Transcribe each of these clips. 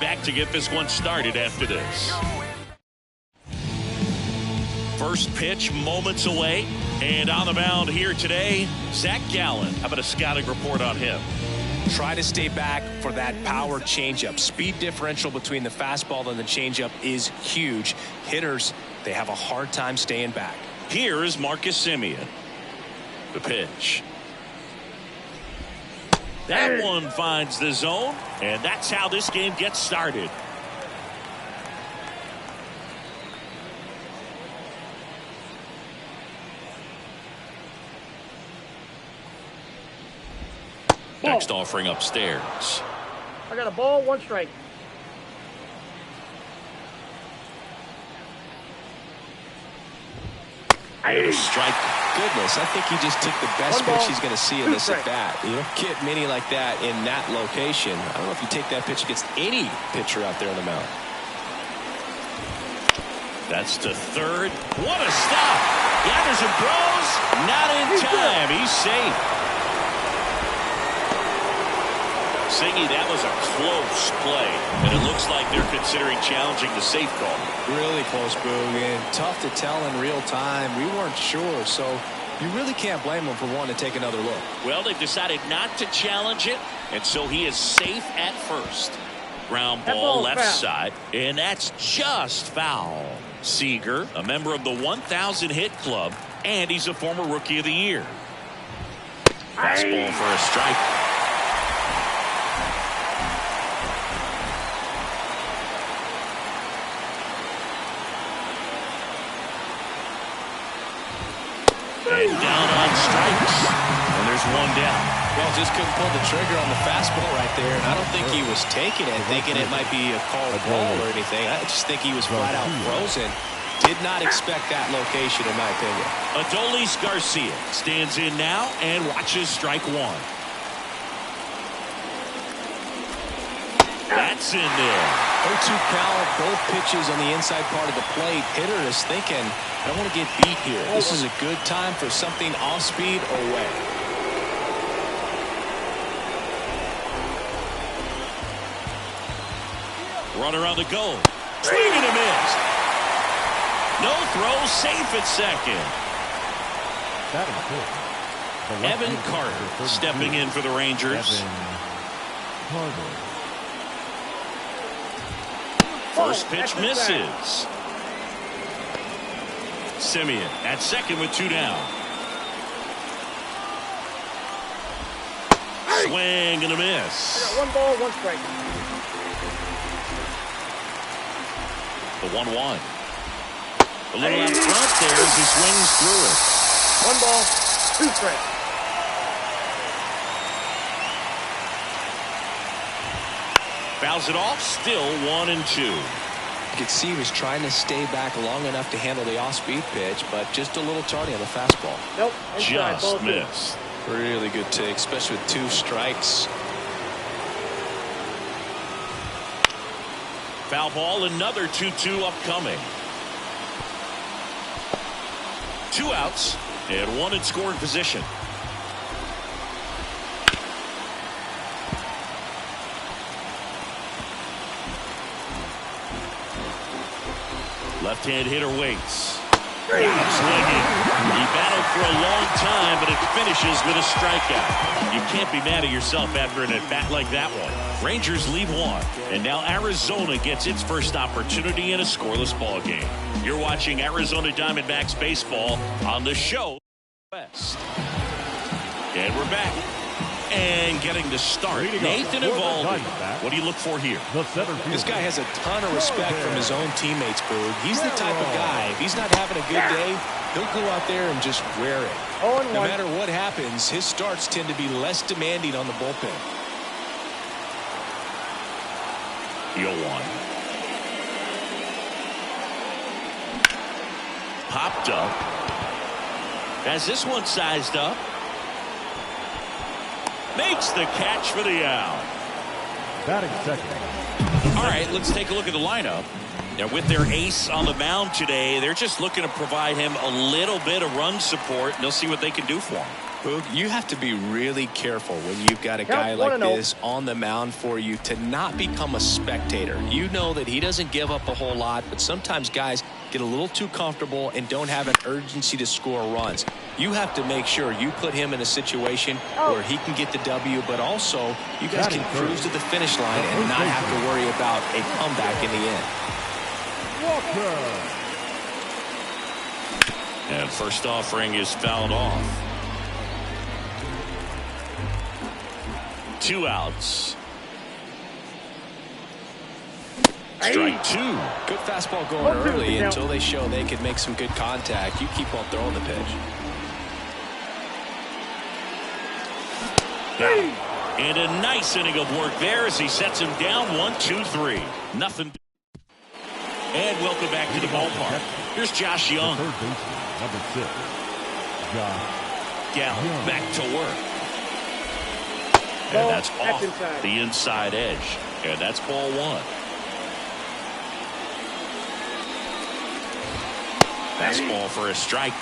Back to get this one started after this. First pitch moments away, and on the mound here today, Zach Gallen. How about a scouting report on him? Try to stay back for that power changeup. Speed differential between the fastball and the changeup is huge. Hitters, they have a hard time staying back. Here is Marcus Semien. The pitch. That one finds the zone, and that's how this game gets started. Ball. Next offering upstairs. I got a ball, 1 strike. And a strike. Goodness, I think he just took the best pitch he's going to see in this at bat. You don't get many like that in that location. I don't know if you take that pitch against any pitcher out there on the mound. That's to third. What a stop! Gathers and throws. Not in time. He's safe. Singy, that was a close play, and it looks like they're considering challenging the safe call. Really close, Boog, and tough to tell in real time. We weren't sure, so you really can't blame them for wanting to take another look. Well, they've decided not to challenge it, and so he is safe at first. Ground ball left side, and that's just foul. Seager, a member of the 1,000 hit club, and he's a former Rookie of the Year. Fastball for a strike. And down on strikes. And there's one down. Well, just couldn't pull the trigger on the fastball right there. And I don't think he was taking it, thinking it might be a called ball or anything. I just think he was flat out frozen. Did not expect that location, in my opinion. Adolis Garcia stands in now and watches strike one. That's in there. 0-2 count, both pitches on the inside part of the plate. Hitter is thinking, I don't want to get beat here. This is a good time for something off speed away. Runner on the go. Swing and a miss. No throw, safe at second. Evan Carter stepping in for the Rangers. First pitch misses. Semien at second with 2 down. Swing and a miss. I got 1 ball, 1 strike. The 1-1. A little out front there as he swings through it. 1 ball, 2 strikes. Fouls it off, still 1-2. You could see he was trying to stay back long enough to handle the off-speed pitch, but just a little tardy on the fastball. Nope. Inside, just missed. Really good take, especially with 2 strikes. Foul ball, another 2-2 upcoming. 2 outs and 1 in scoring position. Left-hand hitter waits. Swinging. He battled for a long time, but it finishes with a strikeout. You can't be mad at yourself after an at-bat like that one. Rangers lead 1, and now Arizona gets its first opportunity in a scoreless ball game. You're watching Arizona Diamondbacks baseball on the show West. And we're back. And getting the start, Nathan Eovaldi. What do you look for here? This guy has a ton of respect from his own teammates, Boog. He's the type of guy, if he's not having a good day, he'll go out there and just wear it. No matter what happens, his starts tend to be less demanding on the bullpen. 0-1. Popped up. Has this one sized up. Makes the catch for the out. Batting second. All right, let's take a look at the lineup. Now, with their ace on the mound today, they're just looking to provide him a little bit of run support, and they'll see what they can do for him. Boog, you have to be really careful when you've got a guy like this on the mound for you to not become a spectator. You know that he doesn't give up a whole lot, but sometimes guys get a little too comfortable and don't have an urgency to score runs. You have to make sure you put him in a situation where he can get the W, but also you guys can cruise to the finish line and not have to worry about a comeback in the end. And first offering is fouled off. 2 outs. Strike 2. Good fastball going early until they show they can make some good contact. You keep on throwing the pitch. And a nice inning of work there as he sets him down 1-2-3. Nothing. And welcome back to the ballpark. Here's Josh Young. Third baseman, number 6, Josh Gallen back to work. And that's off the inside edge. And that's ball 1. Fastball for a strike.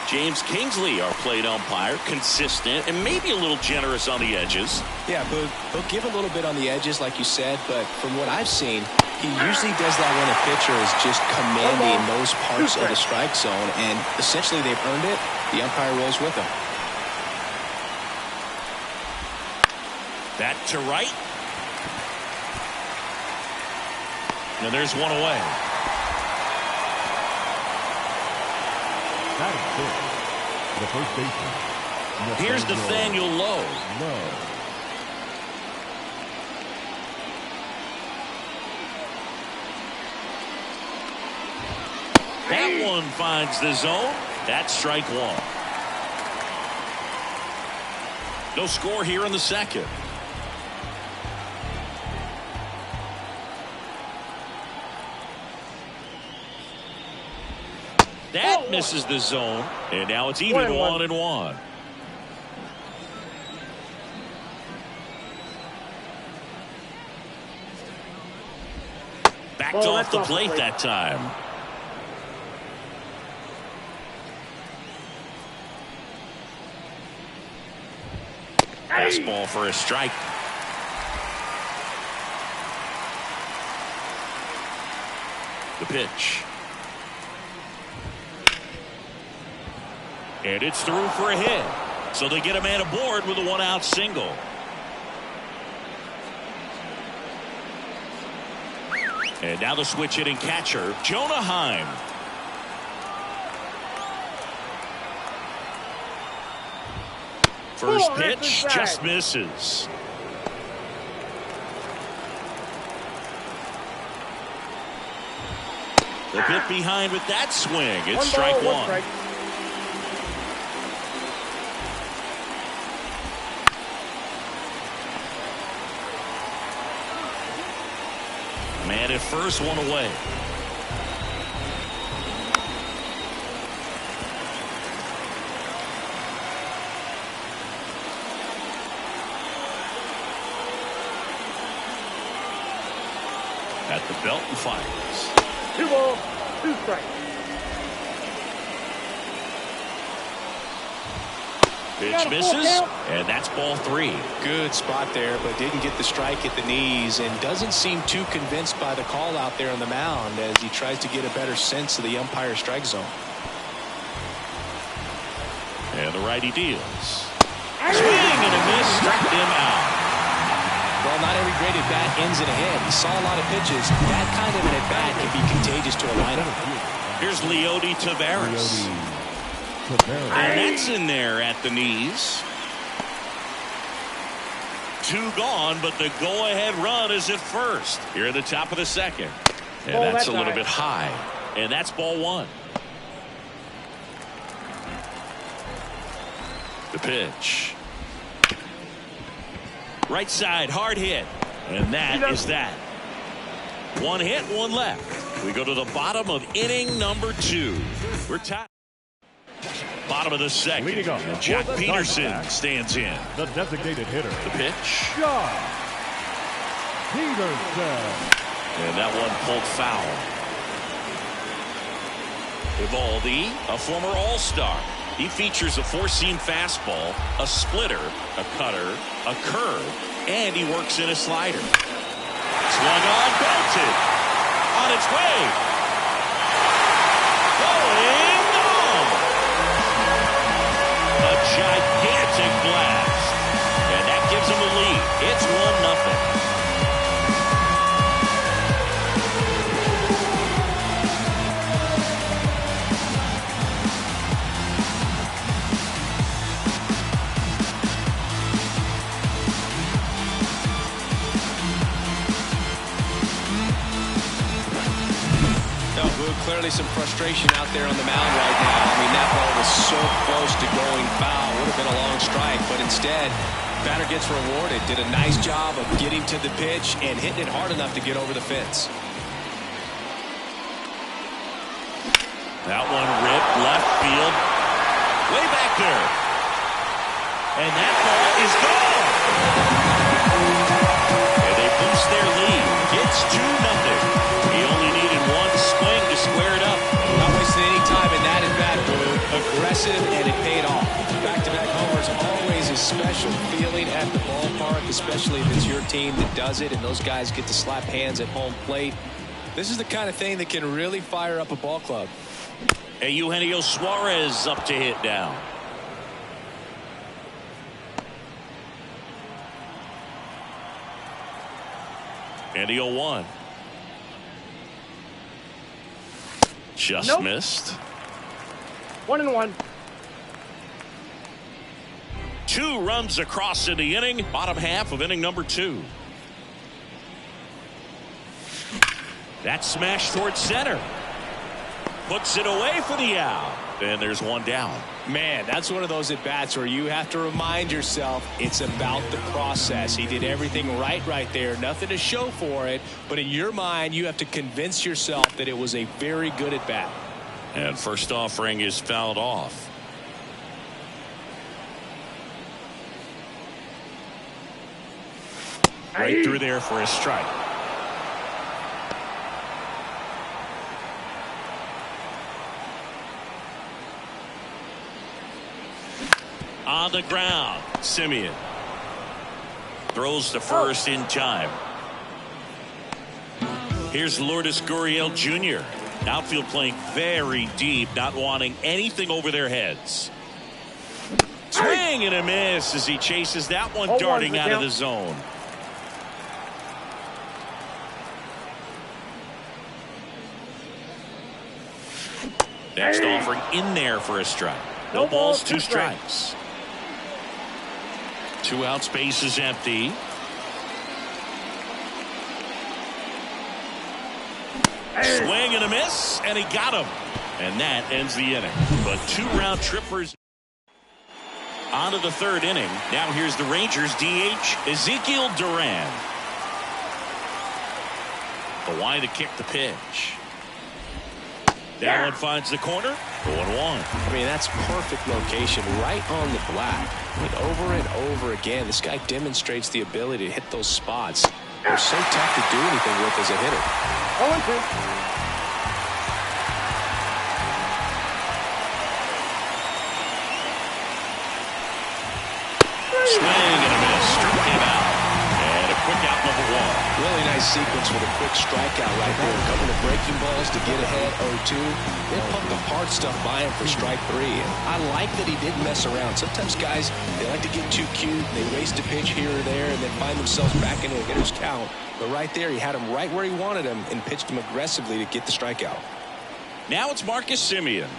James Kingsley, our plate umpire, consistent and maybe a little generous on the edges. Yeah, but he'll give a little bit on the edges, like you said, but from what I've seen, he usually does that when a pitcher is just commanding those parts of the strike zone, and essentially they've earned it. The umpire rolls with them. That to right. And there's one away. That is good. The first baseman. Here's Nathaniel Lowe. That one finds the zone. That's strike 1. No score here in the second. That misses the zone, and now it's even 1-1. Backed off the plate that time. Fastball for a strike. The pitch. And it's through for a hit. So they get a man aboard with a 1-out single. And now the switch hitting catcher, Jonah Heim. First pitch just misses. The bit behind with that swing. It's strike 1. Man at first, one away. At the belt and fires. 2 balls, 2 strikes. Pitch misses, and that's ball 3. Good spot there, but didn't get the strike at the knees and doesn't seem too convinced by the call out there on the mound as he tries to get a better sense of the umpire strike zone. And the righty deals. Swing and a miss, struck him out. Well, not every great at-bat ends in a hit. He saw a lot of pitches. That kind of an at-bat can be contagious to a lineup. Here's Leody Taveras. And that's in there at the knees. 2 gone, but the go-ahead run is at first. Here at the top of the second. And that's a little bit high. And that's ball 1. The pitch. Right side, hard hit. And that is that. 1 hit, 1 left. We go to the bottom of inning number 2. We're tied. Bottom of the second. Leading off, Jack Peterson stands in. The designated hitter. The pitch. Jack Peterson. And that one pulled foul. Evaldi, a former All-Star. He features a four-seam fastball, a splitter, a cutter, a curve, and he works in a slider. Swung on, belted. On its way. Going on. A gigantic blast. And that gives him the lead. It's 1-0. Clearly some frustration out there on the mound right now. I mean, that ball was so close to going foul. Would have been a long strike, but instead, batter gets rewarded. Did a nice job of getting to the pitch and hitting it hard enough to get over the fence. That one ripped left field. Way back there. And that ball is gone. And they boost their lead. It's 2-0. He only needed one swing to square it up. Not wasting any time in that at-bat, Boo. Aggressive, and it paid off. Back-to-back homers, always a special feeling at the ballpark, especially if it's your team that does it and those guys get to slap hands at home plate. This is the kind of thing that can really fire up a ball club. And Eugenio Suarez up to hit down. And the 0-1. Just missed. 1-1. 2 runs across in the inning. Bottom half of inning number 2. That smash towards center. Puts it away for the out. And there's one down. Man, that's one of those at-bats where you have to remind yourself it's about the process. He did everything right there. Nothing to show for it. But in your mind, you have to convince yourself that it was a very good at-bat. And first offering is fouled off. Right through there for a strike. On the ground, Simeon throws to first in time. Here's Lourdes Gurriel Jr. Outfield playing very deep, not wanting anything over their heads. Swing and a miss as he chases that one darting out of the zone. Next offering in there for a strike. No balls, 2 strikes. 2 outs, base is empty. Swing and a miss, and he got him. And that ends the inning. But 2 round trippers on to the 3rd inning. Now here's the Rangers DH, Ezekiel Duran. The line to kick the pitch. That one finds the corner. 0-1. I mean, that's perfect location, right on the black. I mean, over and over again, this guy demonstrates the ability to hit those spots. They're so tough to do anything with as a hitter. 0-2. Swing and a miss. Struck him out. And a quick out, number 1. Really nice sequence with a quick strikeout right there. A couple of breaking balls to get ahead 0-2. They pumped the hard stuff by him for strike 3. And I like that he didn't mess around. Sometimes guys, they like to get too cute. They waste a pitch here or there and then find themselves back into a hitter's count. But right there, he had him right where he wanted him and pitched him aggressively to get the strikeout. Now it's Marcus Simeon.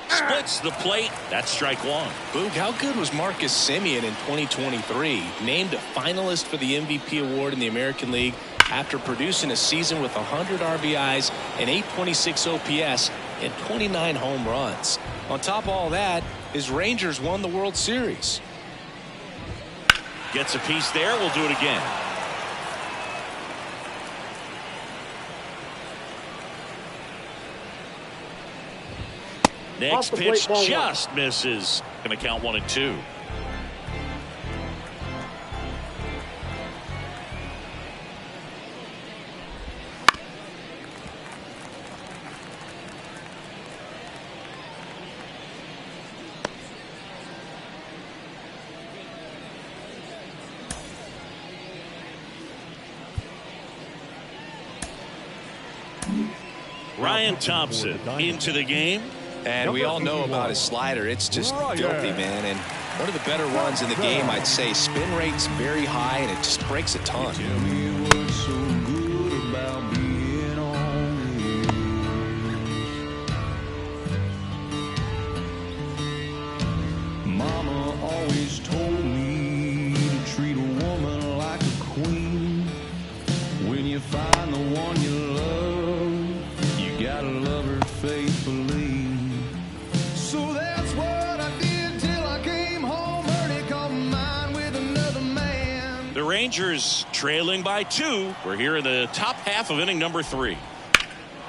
Splits the plate. That's strike 1. Boog, how good was Marcus Simeon in 2023? Named a finalist for the MVP award in the American League after producing a season with 100 RBIs and 826 OPS and 29 home runs. On top of all that, his Rangers won the World Series. Gets a piece there. We'll do it again. Next pitch just misses. Going to count 1-2. Ryan Thompson into the game. And we all know about his slider. It's just filthy, man. And one of the better runs in the game, I'd say. Spin rate's very high, and it just breaks a ton. Mama always told me to treat a woman like a queen. When you find the one you love, you gotta love her faithfully. So that's what I did till I came home, early caught mine with another man. The Rangers trailing by 2. We're here in the top half of inning number 3.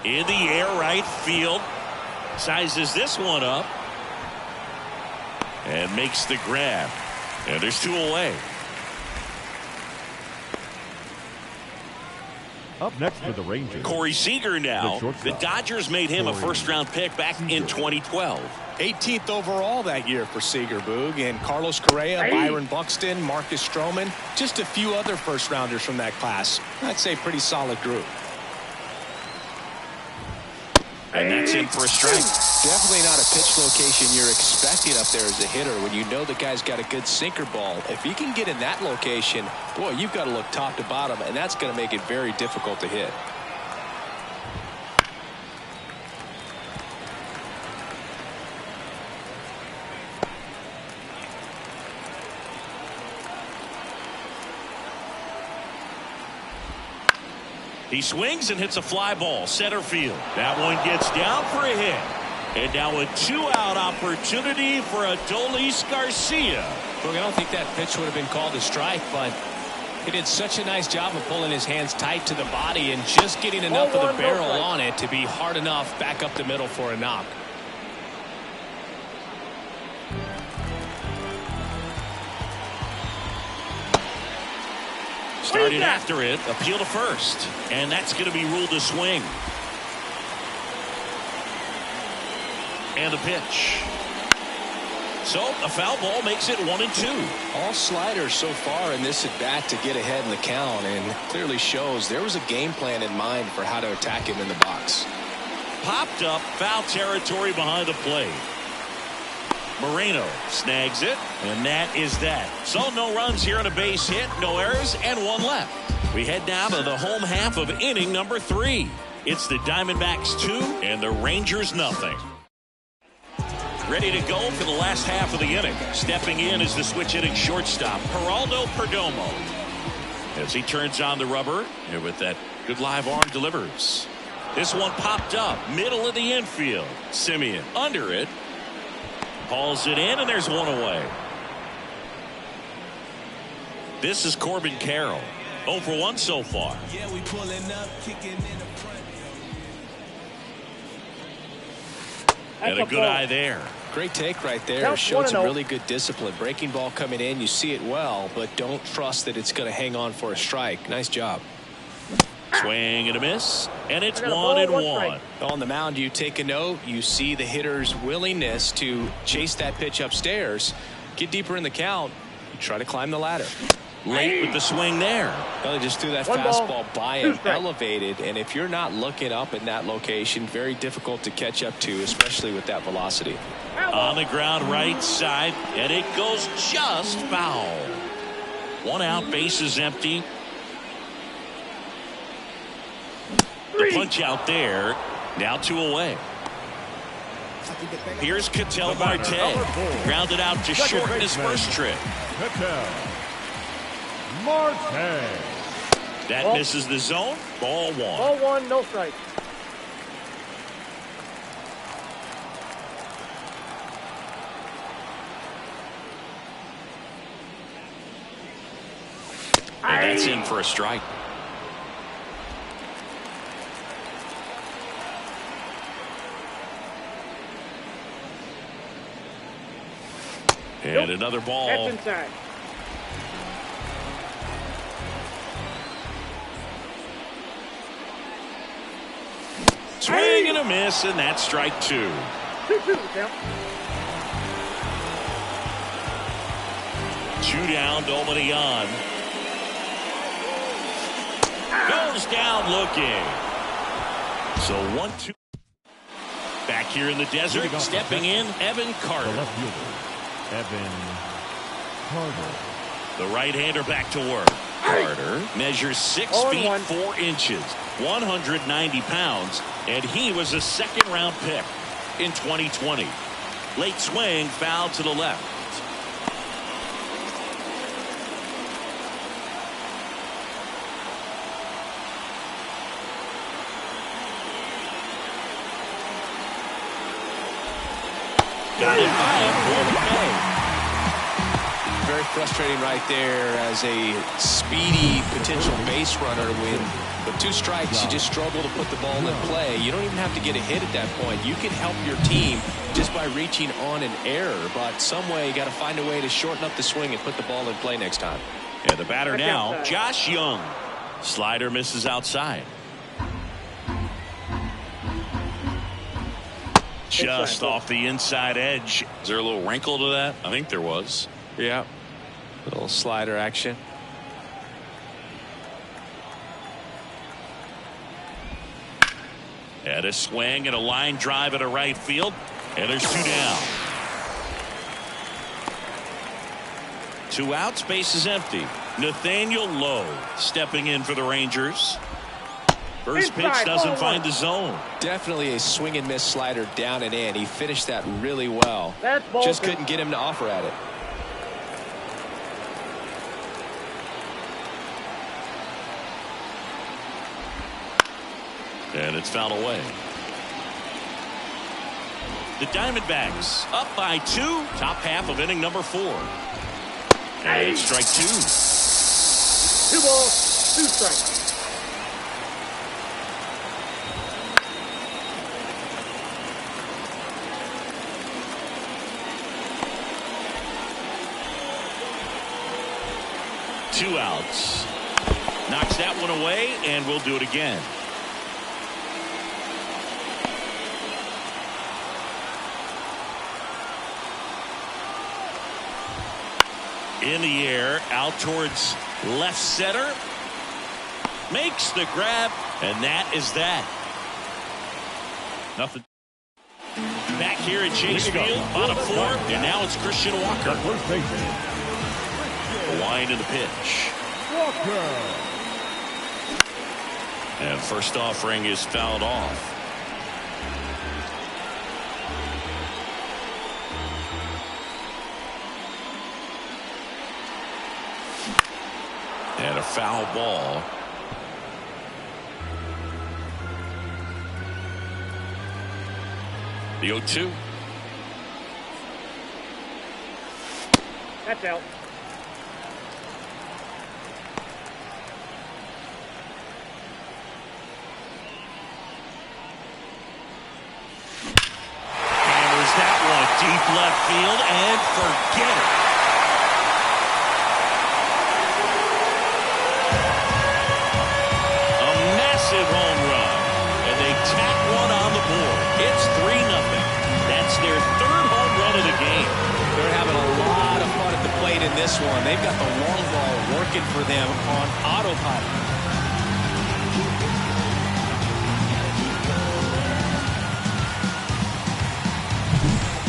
In the air, right field. Sizes this one up. And makes the grab. And there's 2 away. Up next for the Rangers, Corey Seager now. The Dodgers made him a first-round pick back in 2012. 18th overall that year for Seager, Boog. And Carlos Correa, Byron Buxton, Marcus Stroman, just a few other first-rounders from that class. I'd say pretty solid group. And that's in for a strike. Definitely not a pitch location you're expecting up there as a hitter when you know the guy's got a good sinker ball. If he can get in that location, boy, you've got to look top to bottom, and that's going to make it very difficult to hit. He swings and hits a fly ball center field. That one gets down for a hit. And now a 2-out opportunity for Adolis Garcia. Look, I don't think that pitch would have been called a strike, but he did such a nice job of pulling his hands tight to the body and just getting enough of the barrel on it to be hard enough back up the middle for a knock. Started after it, appeal to first. And that's going to be ruled a swing. And the pitch. So a foul ball makes it 1-2. All sliders so far in this at bat to get ahead in the count, and clearly shows there was a game plan in mind for how to attack him in the box. Popped up, foul territory behind the plate. Moreno snags it, and that is that. So no runs here on a base hit, no errors, and 1 left. We head down to the home half of inning number 3. It's the Diamondbacks 2 and the Rangers nothing. Ready to go for the last half of the inning. Stepping in is the switch hitting shortstop, Geraldo Perdomo. As he turns on the rubber, and with that good live arm delivers. This one popped up, middle of the infield. Simeon under it. Hauls it in, and there's 1 away. This is Corbin Carroll. 0 for 1 so far. Yeah, we pulling up, kicking in the front. And a good eye there. Great take right there. Showed some really good discipline. Breaking ball coming in, you see it well, but don't trust that it's going to hang on for a strike. Nice job. Swing and a miss, and it's 1-1. On the mound, you take a note. You see the hitter's willingness to chase that pitch upstairs, get deeper in the count, you try to climb the ladder. Late with the swing there. Well, they just threw that fastball by him, elevated, and if you're not looking up in that location, very difficult to catch up to, especially with that velocity. On the ground right side, and it goes just foul. 1 out, base is empty. The punch out there. Now 2 away. Here's Ketel Marte. Grounded out to short in his first trip. Ketel Marte. That misses the zone. Ball 1. Ball 1, no strike. And that's in for a strike. And another ball. That's inside. Swing and a miss, and that's strike 2. 2-2, Tim. 2 down, Dominion. Goes down looking. So 1-2. Back here in the desert, stepping in, Evan Carter. The left fielder, Evan Carter. The right-hander back to work. Carter measures 6 feet 4 inches, 190 pounds, and he was a second-round pick in 2020. Late swing, foul to the left. Got it by him for the play. Very frustrating right there as a speedy potential base runner. When with 2 strikes, you just struggle to put the ball in play. You don't even have to get a hit at that point. You can help your team just by reaching on an error, but some way you got to find a way to shorten up the swing and put the ball in play next time. And the batter now, Josh Young. Slider misses outside. Just off the inside edge. Is there a little wrinkle to that? I think there was. Yeah. Little slider action. And a swing and a line drive at a right field. And there's 2 down. 2 outs, base is empty. Nathaniel Lowe stepping in for the Rangers. First pitch doesn't find the zone. Definitely a swing and miss slider down and in. He finished that really well. Just couldn't get him to offer at it. And it's fouled away. The Diamondbacks up by 2. Top half of inning number 4. And strike 2. 2 balls, 2 strikes. Two outs. Knocks that one away, and we'll do it again. In the air, out towards left center. Makes the grab, and that is that. Nothing. Back here at Chase Field, bottom 4, and now it's Christian Walker. First baseman, The wind of the pitch. Walker. And first offering is fouled off. And a foul ball. The 0-2. That's out. Hammers that one deep left field and forget it. A massive home run. And they tack one on the board. It's 3-0. That's their 3rd home run of the game. They're having a lot of fun at the plate in this one. They've got the long ball working for them on autopilot.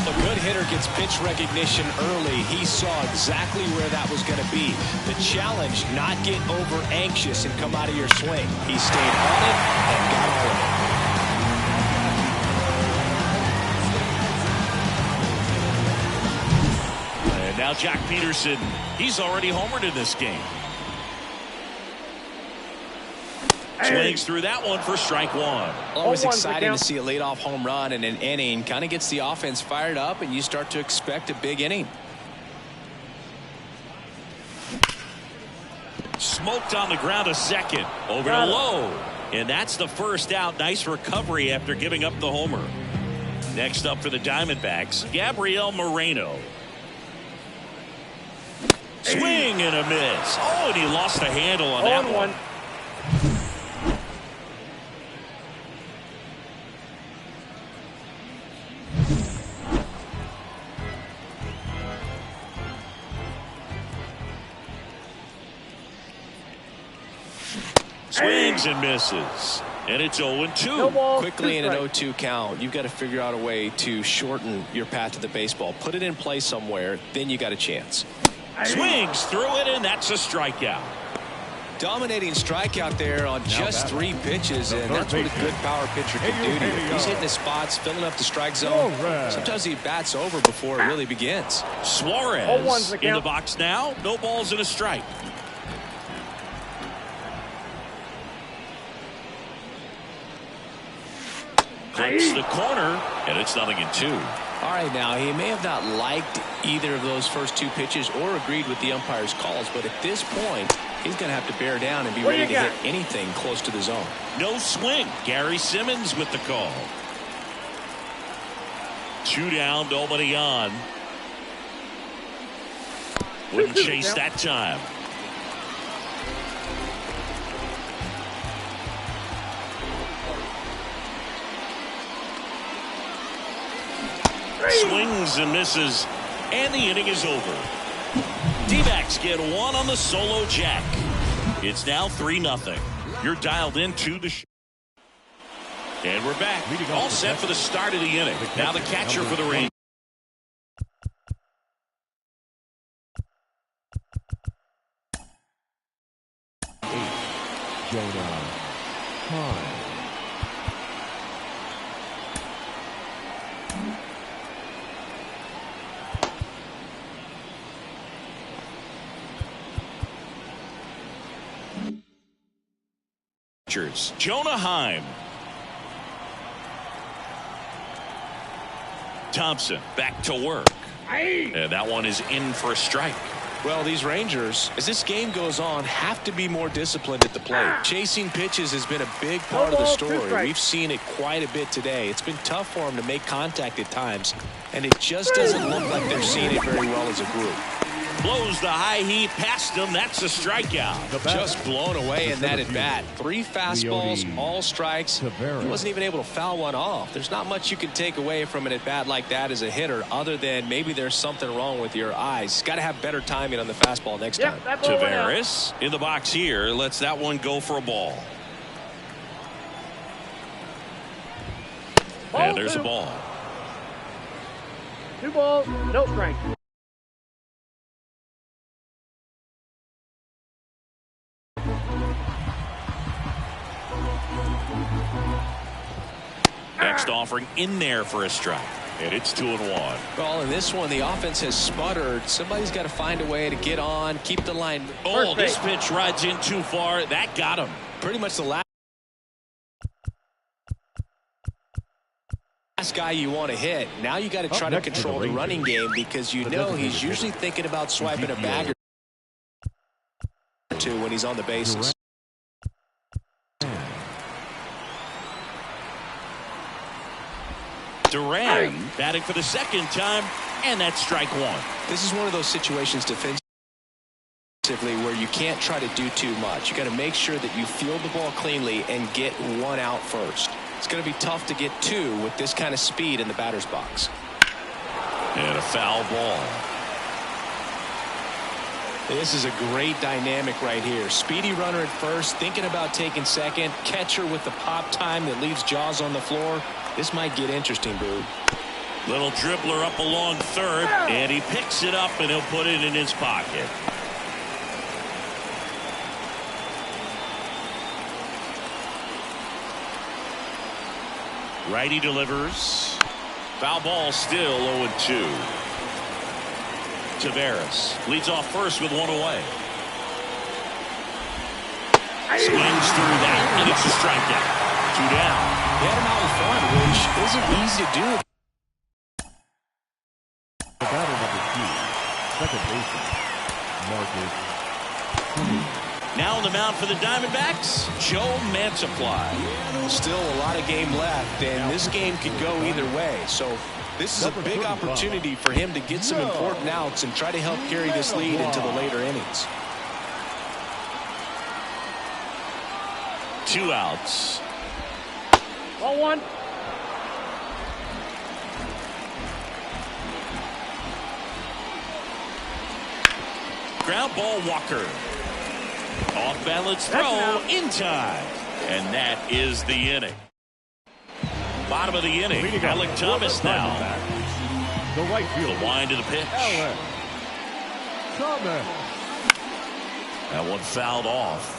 A good hitter gets pitch recognition early. He saw exactly where that was going to be. The challenge, not get over anxious and come out of your swing. He stayed on it and got all of it. And now Jack Peterson, he's already homered in this game. Swings through that one for strike 1. Always exciting to see a leadoff home run in an inning. Kind of gets the offense fired up, and you start to expect a big inning. Smoked on the ground a second. Over to Lowe. And that's the first out. Nice recovery after giving up the homer. Next up for the Diamondbacks, Gabriel Moreno. Swing and a miss. Oh, and he lost the handle on that one. Swings and misses. And it's 0-2. No ball, Quickly in two an strikes. 0-2 count, you've got to figure out a way to shorten your path to the baseball. Put it in play somewhere, then you got a chance. Swings through it, and that's a strikeout. Dominating strikeout there on just 3 pitches, and that's what a good power pitcher can do to you. He's hitting his spots, filling up the strike zone. Sometimes he bats over before it really begins. Suarez in the box now. No balls and a strike. Clips the corner, and it's 0-2. All right, now, he may have not liked either of those first 2 pitches or agreed with the umpire's calls, but at this point, he's going to have to bear down and be ready to hit anything close to the zone. No swing. Gary Simmons with the call. 2 down, nobody on. Wouldn't chase that time. Swings and misses, and the inning is over. D-backs get 1 on the solo jack. It's now 3-0. You're dialed into the show. And we're back. All set for the start of the inning. Now the catcher for the Rangers. Jonah Heim. Jonah Heim. Thompson back to work. And that one is in for a strike. Well, these Rangers, as this game goes on, have to be more disciplined at the plate. Chasing pitches has been a big part of the story. We've seen it quite a bit today. It's been tough for them to make contact at times, and it just doesn't look like they're seeing it very well as a group. Blows the high heat past him. That's a strikeout. Just blown away in that at bat. 3 fastballs, all strikes. He wasn't even able to foul one off. There's not much you can take away from an at bat like that as a hitter, other than maybe there's something wrong with your eyes. Got to have better timing on the fastball next time. Tavares in the box here lets that one go for a ball. And there's a ball. 2 balls, no strikes. Next offering in there for a strike. And it's 2-1. Well, in this one, the offense has sputtered. Somebody's got to find a way to get on, keep the line. Oh, this pitch rides in too far. That got him. Pretty much the last guy you want to hit. Now you got to try to control the running game, because you know he's usually thinking about swiping a bag or 2 when he's on the bases. Duran batting for the second time, and that's strike 1. This is one of those situations defensively where you can't try to do too much. You got to make sure that you field the ball cleanly and get 1 out first. It's going to be tough to get 2 with this kind of speed in the batter's box. And a foul ball. This is a great dynamic right here. Speedy runner at first, thinking about taking second. Catcher with the pop time that leaves Jaws on the floor. This might get interesting, Boo. Little dribbler up along third, and he picks it up, and he'll put it in his pocket. Righty delivers. Foul ball, still 0-2. Tavares leads off first with 1 away. Swings through that, and it's a strikeout. 2 down. Get him out in front, which isn't easy to do. The batter number 2, second baseman, Marcus. Now on the mound for the Diamondbacks, Joe Mantiply. Still a lot of game left, and this game could go either way. So this is a big opportunity for him to get some important outs and try to help carry this lead into the later innings. 2 outs. Ball 1. Ground ball, Walker. Off balance throw in time. And that is the inning. Bottom of the inning. Alec Thomas now. The right field. The wind of the pitch. Alec Thomas. That one fouled off.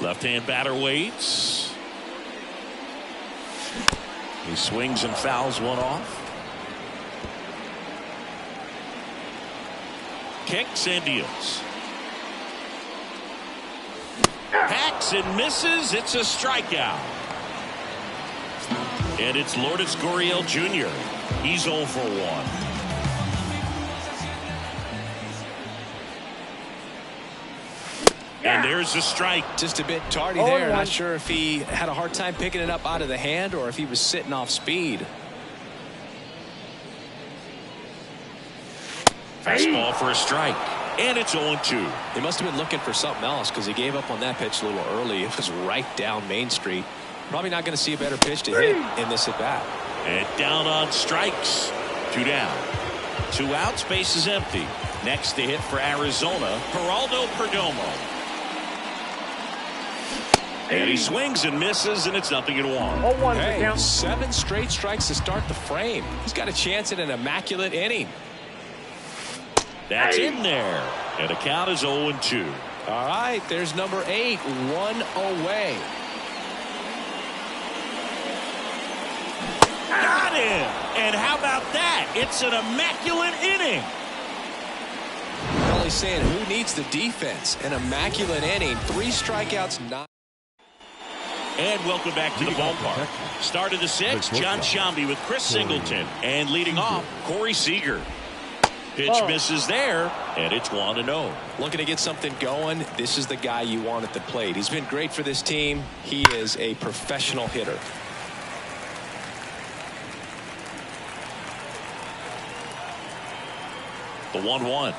Left-hand batter waits. He swings and fouls one off. Kicks and deals. Hacks and misses. It's a strikeout. And it's Lourdes Gurriel Jr. He's 0 for 1. And there's a strike. Just a bit tardy there. Not sure if he had a hard time picking it up out of the hand or if he was sitting off speed. Fastball for a strike. And it's 0-2. He must have been looking for something else because he gave up on that pitch a little early. It was right down Main Street. Probably not going to see a better pitch to hit in this at bat. And down on strikes. 2 down. 2 outs. Base is empty. Next to hit for Arizona, Geraldo Perdomo. And he swings and misses, and it's 0-1. Hey, 7 straight strikes to start the frame. He's got a chance at an immaculate inning. That's in there. And the count is 0-2. All right, there's number 8, 1 away. Got him. And how about that? It's an immaculate inning. Well, he's saying who needs the defense? An immaculate inning. 3 strikeouts, not. And welcome back to the ballpark. Start of the 6th, John Sciambi with Chris Singleton. And leading off, Corey Seager. Pitch misses there, and it's 1-0. Looking to get something going. This is the guy you want at the plate. He's been great for this team. He is a professional hitter. The 1-1.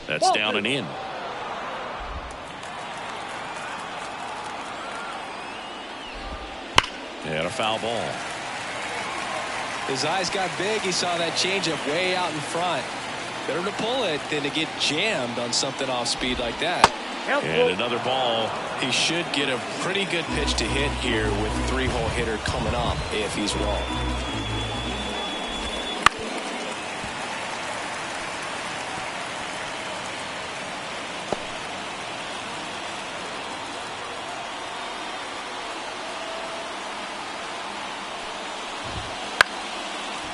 That's down and in. And a foul ball. His eyes got big. He saw that changeup way out in front. Better to pull it than to get jammed on something off speed like that. And another ball. He should get a pretty good pitch to hit here with a 3-hole hitter coming up if he's wrong.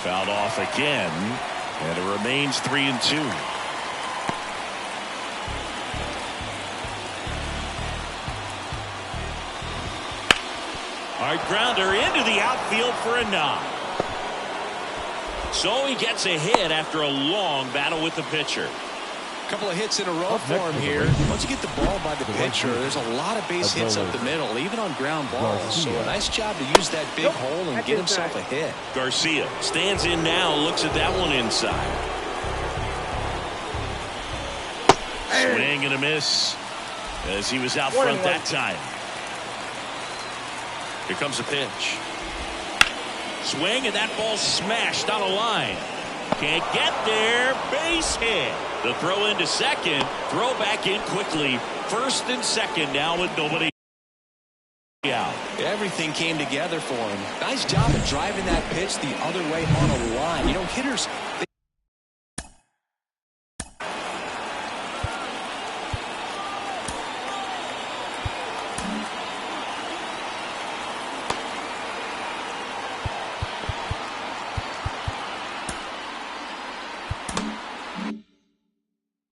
Fouled off again, and it remains 3-2. Hard grounder into the outfield for a knock. So he gets a hit after a long battle with the pitcher. A couple of hits in a row for him here. Once you get the ball by the pitcher, there's a lot of base hits up the middle, even on ground balls. So a nice job to use that big hole and get himself a hit. Garcia stands in now, looks at that one inside. Swing and a miss as he was out front that time. Here comes a pitch. Swing, and that ball smashed on a line. Can't get there. Base hit. The throw into second. Throw back in quickly. First and second now with nobody out. Everything came together for him. Nice job of driving that pitch the other way on a line. You know, hitters...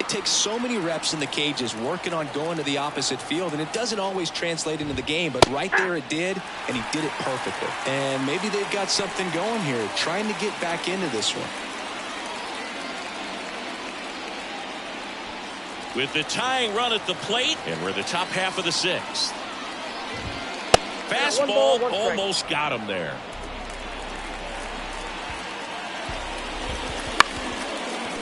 takes so many reps in the cages working on going to the opposite field, and it doesn't always translate into the game, but right there it did, and he did it perfectly. And maybe they've got something going here, trying to get back into this one. With the tying run at the plate, and we're the top half of the 6th. Fastball almost got him there.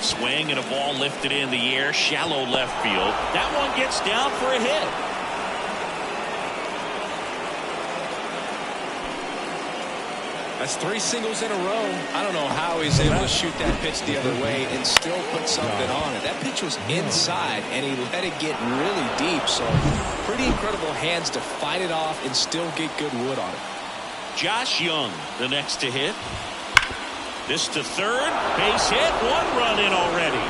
Swing and a ball lifted in the air, shallow left field. That one gets down for a hit. That's 3 singles in a row. I don't know how he's able to shoot that pitch the other way and still put something on it. That pitch was inside, and he let it get really deep. So pretty incredible hands to fight it off and still get good wood on it. Josh Young, the next to hit. This to third. Base hit. 1 run in already.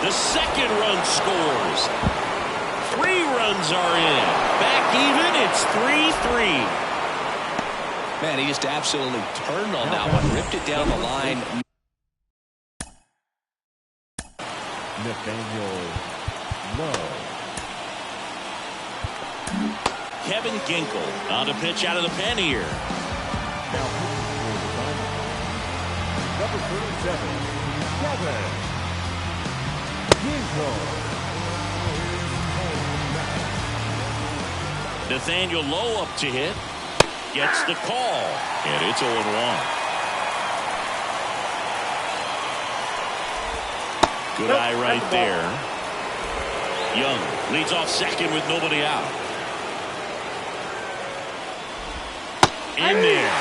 The second run scores. 3 runs are in. Back even. It's 3-3. Man, he just absolutely turned on that one, ripped it down the line. Nathaniel Lowe. Kevin Ginkel on the pitch out of the pen here. Now number 37, Kevin Ginkel. Nathaniel Lowe up to hit. Gets the call, and it's 0-1. Good eye right there. Young leads off second with nobody out. In there.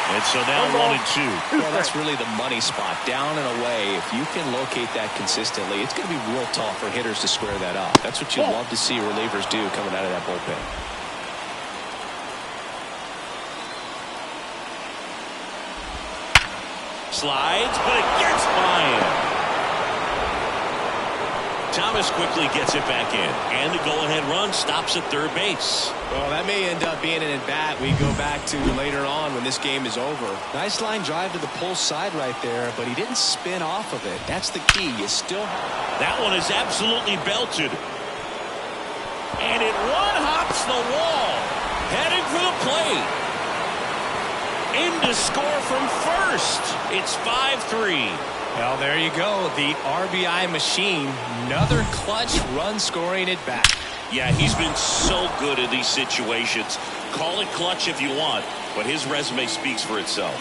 And so now 1-2. Well, that's really the money spot. Down and away. If you can locate that consistently, it's going to be real tough for hitters to square that up. That's what you love to see relievers do coming out of that bullpen. Slides, but it gets by him. Thomas quickly gets it back in, and the go-ahead run stops at third base. Well, that may end up being an at-bat we go back to later on when this game is over. Nice line drive to the pull side right there, but he didn't spin off of it. That's the key. You still... That one is absolutely belted. And it one-hops the wall. Heading for the plate. In to score from first. It's 5-3. Well, there you go. The RBI machine. Another clutch run scoring it back. Yeah, he's been so good in these situations. Call it clutch if you want, but his resume speaks for itself.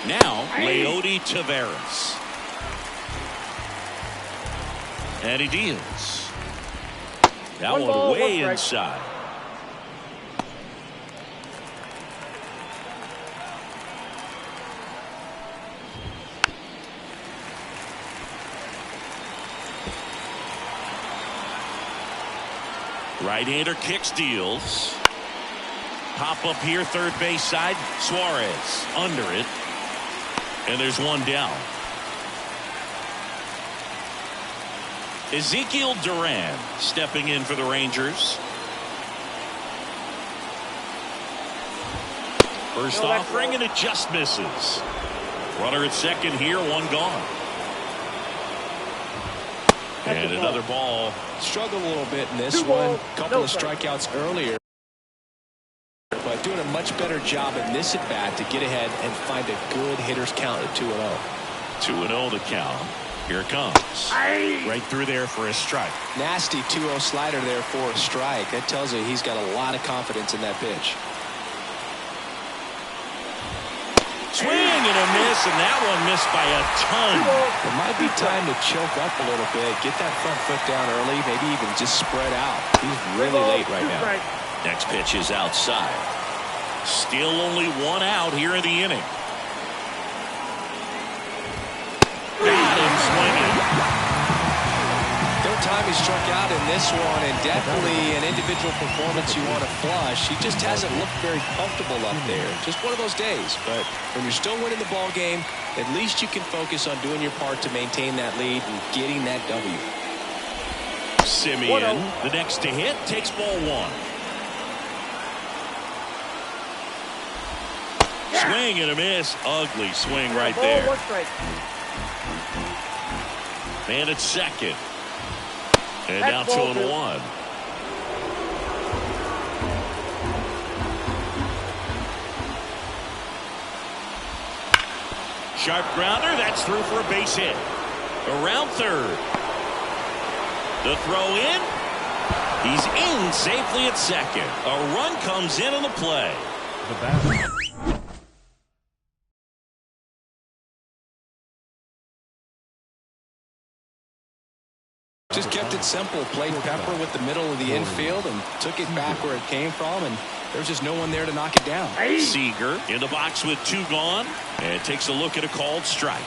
Now, Leody Taveras. And he deals. That one way inside. Right-hander kicks, deals. Pop up here, third base side. Suarez under it. And there's one down. Ezekiel Duran stepping in for the Rangers. First offering, and it just misses. Runner at second here, 1 gone. And another ball. Struggled a little bit in this one. Couple of strikeouts earlier. But doing a much better job in this at-bat to get ahead and find a good hitter's count at 2-0. 2-0 to count. Here it comes. Right through there for a strike. Nasty 2-0 slider there for a strike. That tells you he's got a lot of confidence in that pitch. Swing and a miss, and that one missed by a ton. It might be time to choke up a little bit, get that front foot down early, maybe even just spread out. He's really late right now. Next pitch is outside. Still only 1 out here in the inning. Got him swinging. Third time he struck out in this one, and definitely an individual performance you want to flush. He just hasn't looked very comfortable up there. Just one of those days. But when you're still winning the ball game, at least you can focus on doing your part to maintain that lead and getting that W. Simeon, the next to hit, takes ball 1. Swing and a miss. Ugly swing right there. Man at second. And now 2-1. Sharp grounder. That's through for a base hit. Around third. The throw in. He's in safely at second. A run comes in on the play. The batter. Just kept it simple. Played pepper with the middle of the infield and took it back where it came from, and there's just no one there to knock it down. Seager in the box with 2 gone and takes a look at a called strike.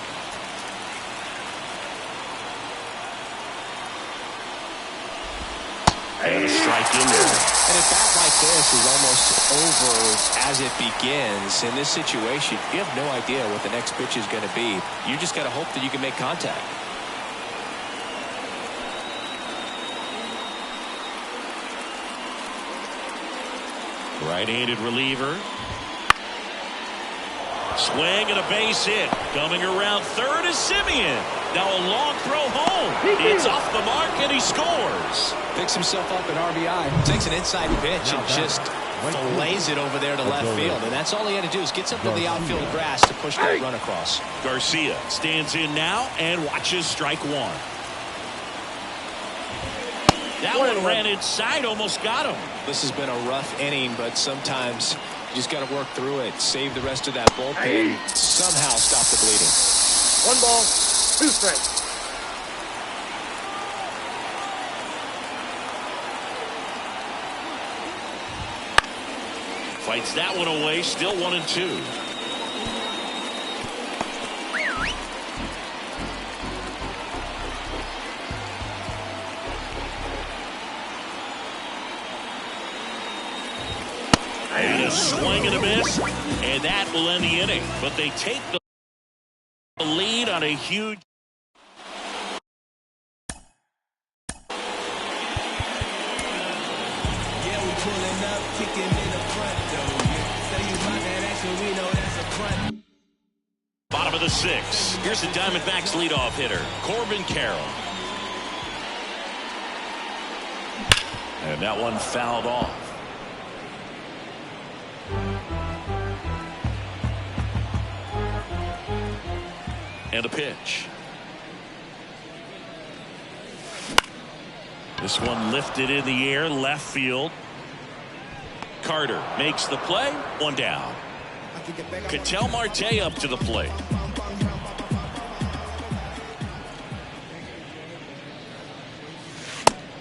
And a strike in there. And a bat like this is almost over as it begins. In this situation, you have no idea what the next pitch is going to be. You just got to hope that you can make contact. Right-handed reliever. Swing and a base hit. Coming around third is Simeon. Now a long throw home. It's off the mark and he scores. Picks himself up an RBI. Takes an inside pitch and just fillets it over there to left field. And that's all he had to do is get up to the outfield grass to push that run across. Garcia stands in now and watches strike 1. That one ran inside, almost got him. This has been a rough inning, but sometimes you just got to work through it. Save the rest of that bullpen. Somehow stop the bleeding. 1 ball, 2 strikes. Fights that one away. Still 1-2. And a swing and a miss, and that will end the inning. But they take the lead on a huge. Yeah, we pulling up, kicking in the front door. Tell you about that action, we know that's a front. Bottom of the 6th. Here's the Diamondbacks leadoff hitter, Corbin Carroll. And that one fouled off. And a pitch. This one lifted in the air, left field. Carter makes the play. 1 down. Ketel Marte up to the plate.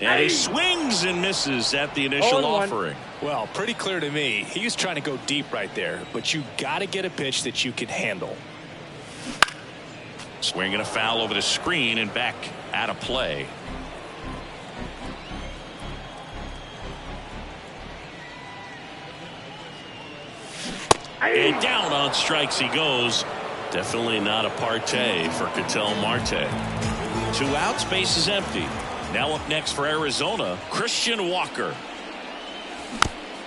And he swings and misses at the initial offering. Well, pretty clear to me. He was trying to go deep right there, but you got to get a pitch that you can handle. Swing and a foul over the screen and back out of play. And down on strikes he goes. Definitely not a partay for Ketel Marte. 2 outs, base is empty. Now up next for Arizona, Christian Walker.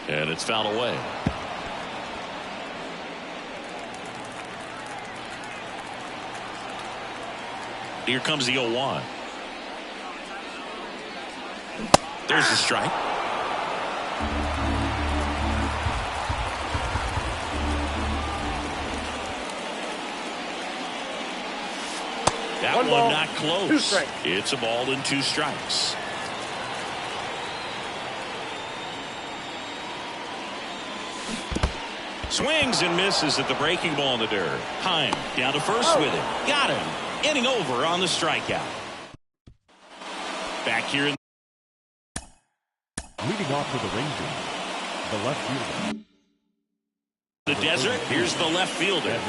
And it's fouled away. Here comes the 0-1. There's the strike. That one not close. It's a ball and 2 strikes. Swings and misses at the breaking ball in the dirt. Heim down to first with it. Got him. Inning over on the strikeout. Back here in leading off for the Rangers, the left fielder. The desert. Here's the left fielder.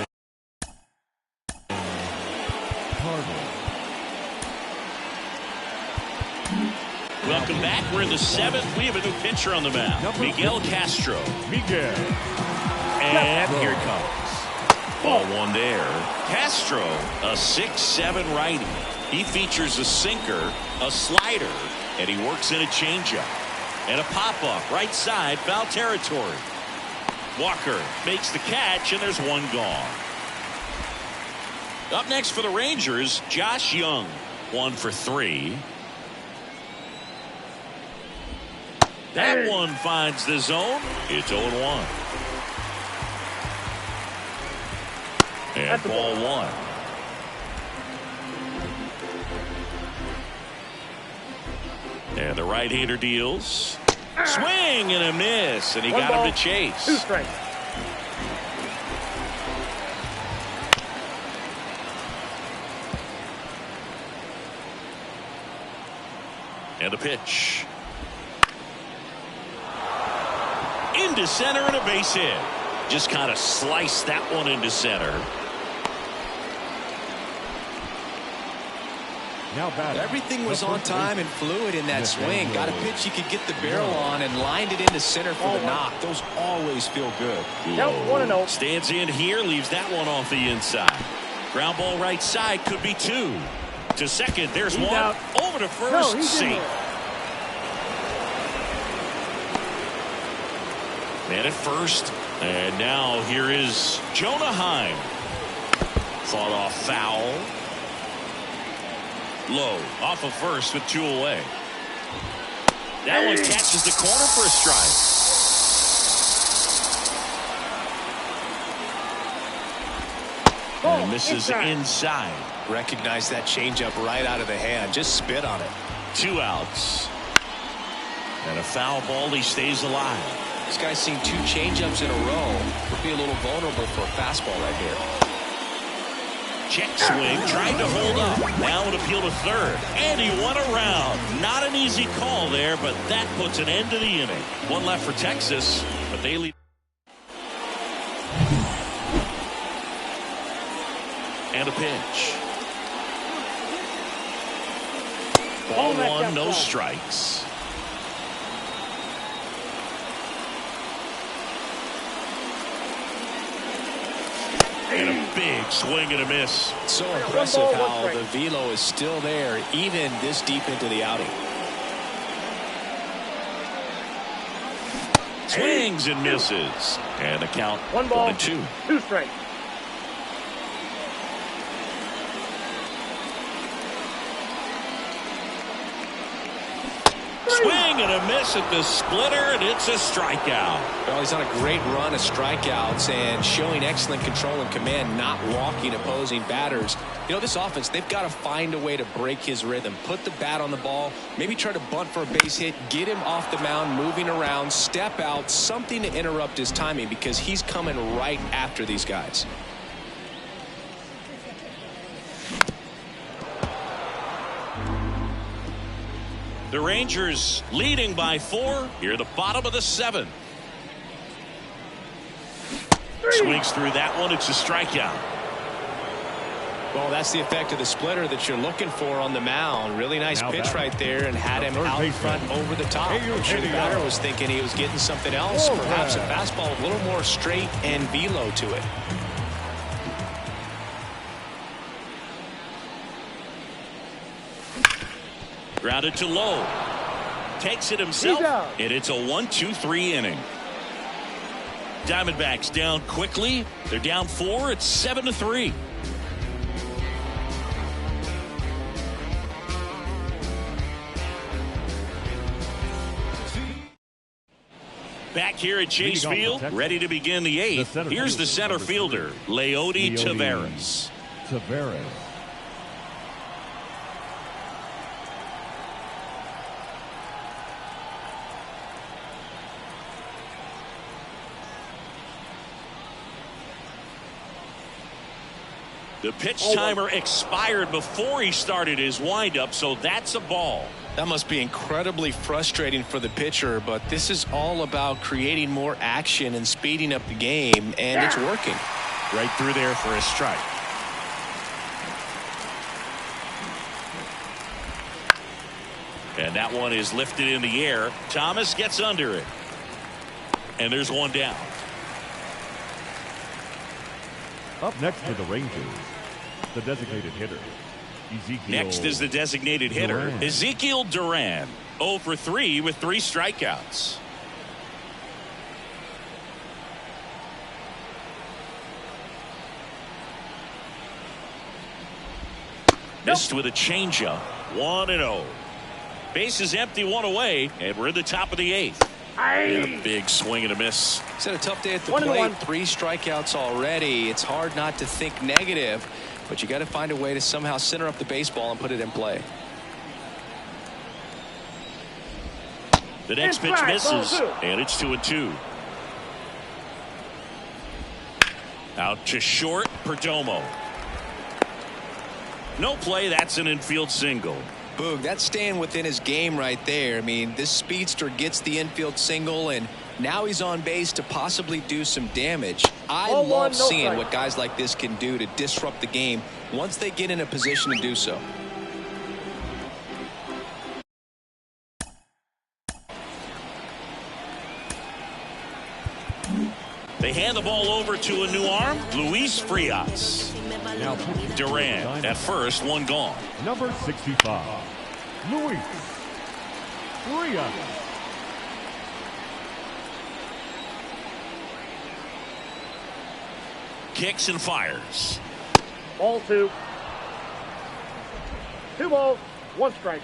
Welcome back. We're in the 7th. We have a new pitcher on the mound. Miguel Castro. And here it comes. Ball 1 there. Castro, a 6'7" righty. He features a sinker, a slider, and he works in a changeup. And a pop-up right side, foul territory. Walker makes the catch, and there's 1 gone. Up next for the Rangers, Josh Young. 1 for 3. That one finds the zone. It's 0-1. And ball 1. And the right-hander deals. Swing and a miss, and he got him to chase. 2 strikes. And the pitch. Into center and a base hit. Just kind of sliced that one into center. Now batting. Everything was on time and fluid in that swing. Got a pitch he could get the barrel on and lined it into center for the knock. Those always feel good. Count 1-0. Stands in here, leaves that one off the inside. Ground ball right side, could be two. To second, there's He's one. out. Over to first, No, safe. Man at first. And now here is Jonah Heim. Fought off foul. Low off of first with 2 away. That one catches the corner for a strike. And misses inside. Recognize that changeup right out of the hand. Just spit on it. 2 outs. And a foul ball. He stays alive. This guy's seen 2 changeups in a row. Could be a little vulnerable for a fastball right here. Check swing, trying to hold up. Now an appeal to third. And he went around. Not an easy call there, but that puts an end to the inning. 1 left for Texas, but they lead. And a pitch. Ball 1, no strikes. And a big swing and a miss. So impressive how the velo is still there even this deep into the outing. Swings and misses. And the count 1 ball, 1-2. 2 strikes. Swing and a miss at the splitter, and it's a strikeout. Well, he's on a great run of strikeouts and showing excellent control and command, not walking opposing batters. You know, this offense, they've got to find a way to break his rhythm. Put the bat on the ball, maybe try to bunt for a base hit, get him off the mound, moving around, step out, something to interrupt his timing because he's coming right after these guys. The Rangers leading by 4 here at the bottom of the 7th. Swings through that one. It's a strikeout. Well, that's the effect of the splitter that you're looking for on the mound. Really nice pitch right there and had him out front over the top. I'm sure the batter was thinking he was getting something else, perhaps a fastball with a little more straight and velo to it. Grounded to low. Takes it himself, and it's a 1-2-3 inning. Diamondbacks down quickly. They're down 4. It's 7-3. Back here at Chase Field, ready to begin the 8th. Here's the center fielder, Leody Taveras. The pitch timer expired before he started his windup, so that's a ball. That must be incredibly frustrating for the pitcher, but this is all about creating more action and speeding up the game, and it's working. Right through there for a strike. And that one is lifted in the air. Thomas gets under it. And there's one down. Up next for the Rangers, the designated hitter. Next is the designated hitter, Ezekiel Duran. 0 for 3 with 3 strikeouts. Missed with a changeup. 1-0. Base is empty, 1 away, and we're in the top of the 8th. And a big swing and a miss. He's had a tough day at the plate. 3 strikeouts already. It's hard not to think negative, but you got to find a way to somehow center up the baseball and put it in play. The next pitch misses, and it's 2-2. Out to short, Perdomo. No play, that's an infield single. Boog, that's staying within his game right there. I mean, this speedster gets the infield single, and now he's on base to possibly do some damage. I love seeing what guys like this can do to disrupt the game once they get in a position to do so. They hand the ball over to a new arm, Luis Frias. Now Duran at first, one gone. Number 65, Luis Frias. Kicks and fires. Ball 2. 2 balls, 1 strike.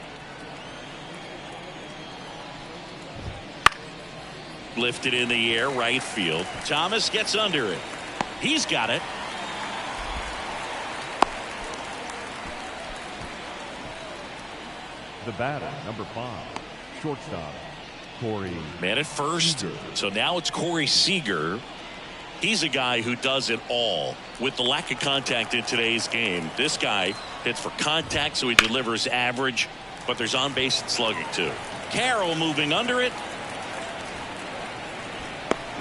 Lifted in the air, right field. Thomas gets under it. He's got it. The batter, number 5, shortstop, Corey. Man at first. So now it's Corey Seager. He's a guy who does it all. With the lack of contact in today's game, this guy hits for contact, so he delivers average, but there's on base and slugging too. Carroll moving under it.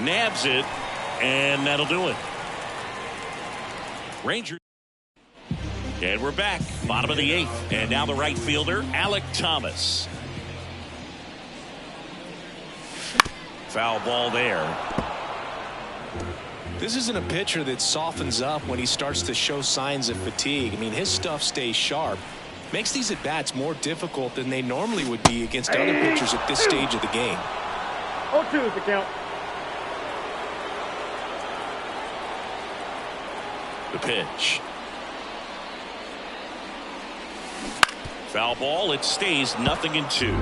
Nabs it, and that'll do it. Rangers. And we're back. Bottom of the 8th. And now the right fielder, Alek Thomas. Foul ball there. This isn't a pitcher that softens up when he starts to show signs of fatigue. I mean, his stuff stays sharp. Makes these at-bats more difficult than they normally would be against other pitchers at this stage of the game. 0-2 is the count. The pitch. Foul ball. It stays 0-2.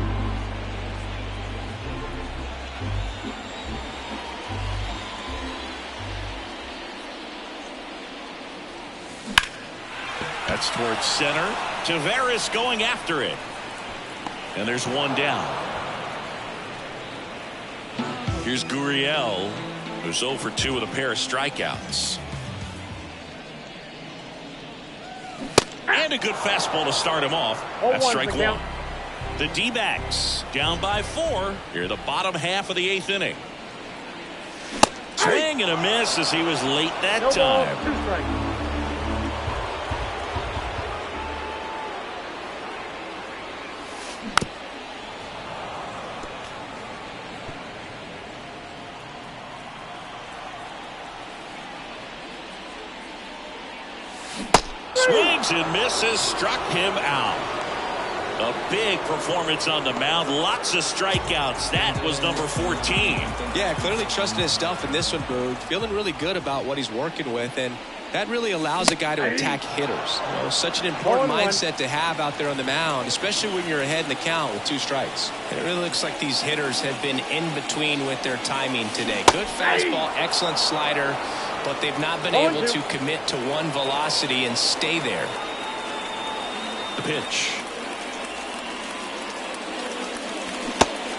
That's towards center. Tavares going after it. And there's one down. Here's Gurriel, who's 0 for 2 with a pair of strikeouts. And a good fastball to start him off. That's strike 1. The D-backs down by 4 here, the bottom half of the 8th inning. Swing and a miss as he was late that time. 2 strikes. Swings and misses, struck him out. A big performance on the mound. Lots of strikeouts. That was number 14. Yeah, clearly trusting his stuff in this one, Boog. Feeling really good about what he's working with, and that really allows a guy to attack hitters. You know, such an important mindset to have out there on the mound, especially when you're ahead in the count with 2 strikes. And it really looks like these hitters have been in between with their timing today. Good fastball, excellent slider, but they've not been able to commit to one velocity and stay there. The pitch.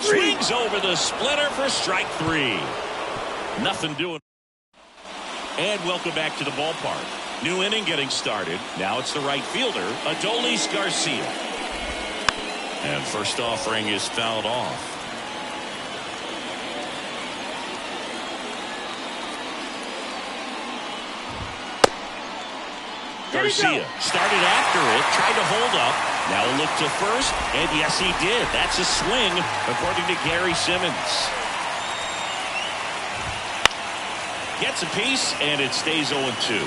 Swings over the splitter for strike 3. Nothing doing. And welcome back to the ballpark. New inning getting started. Now it's the right fielder, Adolis Garcia. And first offering is fouled off. Garcia started after it, tried to hold up. Now a look to first, and yes, he did. That's a swing, according to Gary Simmons. Gets a piece, and it stays 0-2.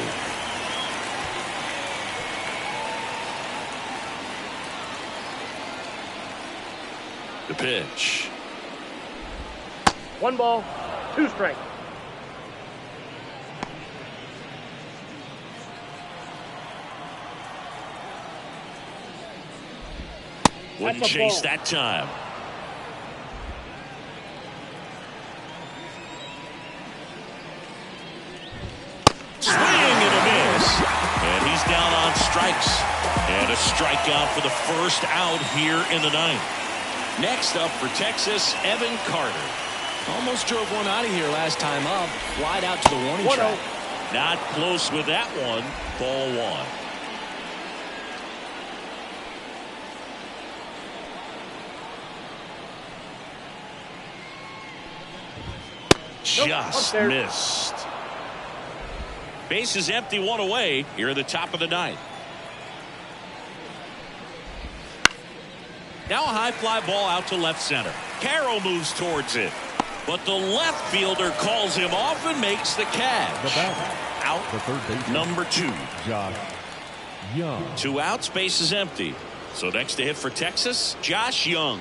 The pitch. 1 ball, 2 strikes. Wouldn't chase that time. Swing and a miss. And he's down on strikes. And a strikeout for the first out here in the 9th. Next up for Texas, Evan Carter. Almost drove one out of here last time up. Wide out to the warning track. Not close with that one. Ball 1. just missed. Base is empty, one away here at the top of the ninth. Now a high fly ball out to left center. Carroll moves towards it, but the left fielder calls him off and makes the catch. The batter. Out The third baseman. number 2. Josh Young. 2 outs, base is empty. So next to hit for Texas, Josh Young.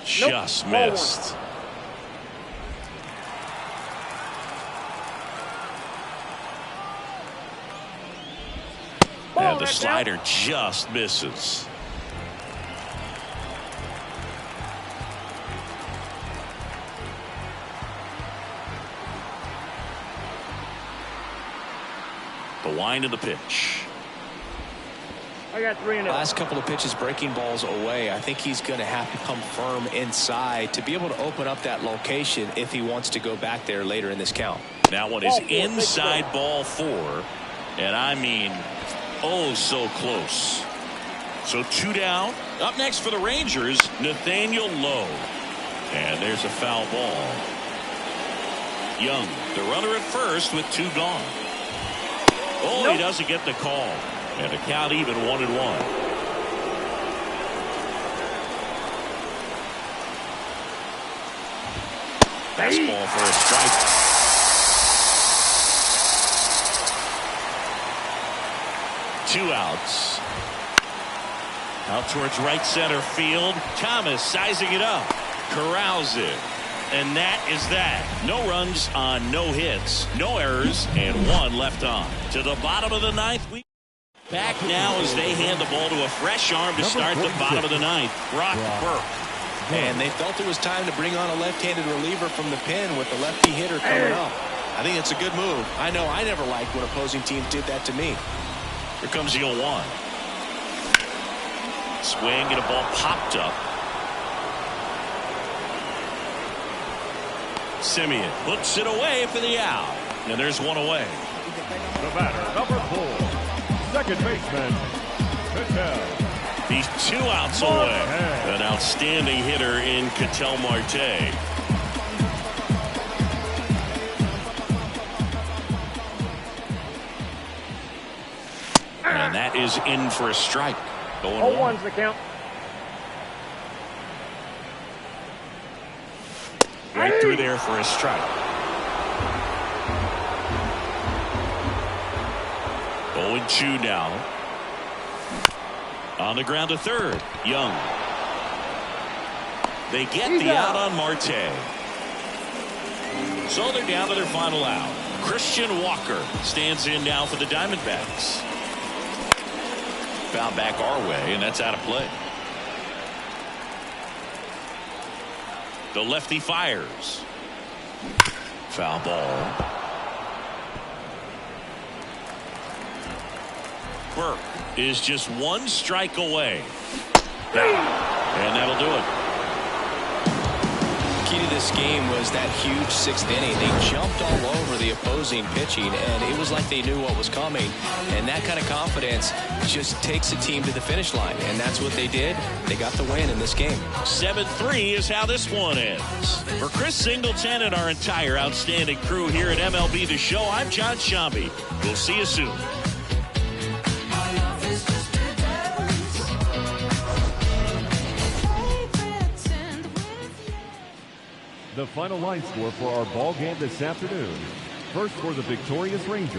Just missed. And the slider just misses. The wind of the pitch. I got 3 and 0. Last couple of pitches breaking balls away. I think he's going to have to come firm inside to be able to open up that location if he wants to go back there later in this count. That one is inside ball 4. And I mean, oh, so close. So 2 down. Up next for the Rangers, Nathaniel Lowe. And there's a foul ball. Young, the runner at first with 2 gone. Oh, he doesn't get the call. And the count even 1-1. Fastball for a strike. Two outs. Out towards right center field. Thomas sizing it up. Corrals it. And that is that. No runs on no hits, no errors, and 1 left on. To the bottom of the ninth. We back now as they hand the ball to a fresh arm to start the bottom of the ninth. Brock Burke. And they felt it was time to bring on a left-handed reliever from the pen with the lefty hitter coming up. I think it's a good move. I know I never liked when opposing teams did that to me. Here comes the 0-1. Swing and a ball popped up. Simeon hooks it away for the out. And there's 1 away. The batter, number 4. Second baseman, Cattell. He's 2 outs away. An outstanding hitter in Cattell Marte. And that is in for a strike. 0-1's the count. Right through there for a strike. 0-2 now. On the ground to third. Young. They get the out on Marte. So they're down to their final out. Christian Walker stands in now for the Diamondbacks. Foul back our way, and that's out of play. The lefty fires. Foul ball. Burke is just 1 strike away. And that'll do it. The key to this game was that huge 6th inning. They jumped all over the opposing pitching, and it was like they knew what was coming. And that kind of confidence just takes a team to the finish line, and that's what they did. They got the win in this game. 7-3 is how this one ends. For Chris Singleton and our entire outstanding crew here at MLB The Show, I'm John Shambi. We'll see you soon. The final line score for our ball game this afternoon. First for the victorious Rangers.